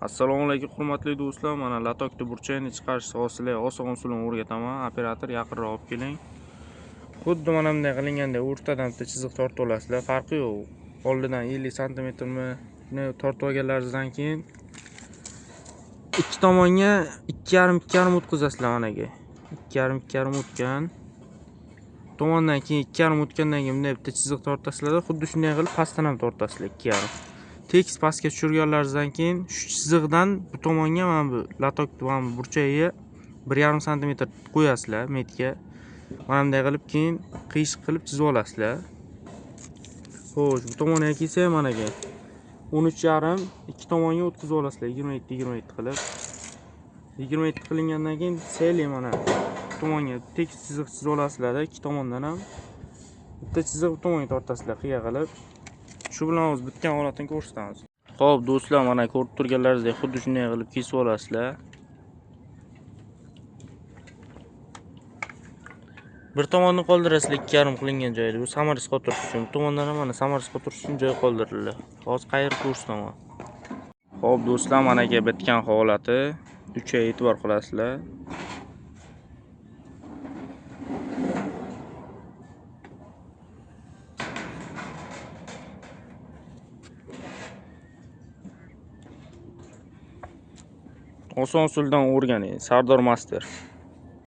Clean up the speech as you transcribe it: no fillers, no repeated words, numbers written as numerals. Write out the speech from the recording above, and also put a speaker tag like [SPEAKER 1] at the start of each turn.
[SPEAKER 1] Assalomu alaykum hurmatli do'stlar. Mana latokni burchagini chiqarish hosili oson usulini o'rgataman. Operator yaqinroq olib keling. Xuddi mana bunday qilinganda o'rtadan bitta chiziq tortib olasizlar. Farqi yo'q. Oldidan 50 sm tortib olganlaringizdan keyin ikki tomonga 2,5 o'tkazasizlar managa. 2,5 o'tgan. Tomondan keyin 2,5 o'tgandan keyin bunday bitta chiziq tortasizlar. Xuddi shunday qilib pastdan ham tortasizlar 2,5. Tekis pastga tushirganlaringizdan keyin shu chiziqdan bu tomonga mana bu latokni mana bu burchagiga 1,5 sm qo'yasizlar metga. Mana bunday qilib keyin qiyshiq qilib chizib olasizlar. Xo'sh, bu tomonga kelsa managa 13,5 ikki tomonga o'tkazib olasizlar 27 qilib. 27 qilingandan keyin seli mana bu tomonga tekis chiziq chizib olasizlar, ikki tomondan ham bitta chiziq bu tomonga tortasizlar qiya qilib. Shu bilan o'z bitgan holatini ko'rsatamiz. Xo'p do'stlar, mana ko'rib turganlaringizdek xuddi shunday qilib kesib olasizlar. Bir tomonni qoldirasizlar 2,5 qilingan joyda. Bu samarasi qotirish uchun. Bu tomondan ham mana samarasi qotirish uchun joy qoldiriladi. Hozir qayerga ko'rsataman. Xo'p do'stlar, mana ke bitgan holati. 3 ga e'tibor qilasizlar. Oson usuldan o'rganing. Sardor Master.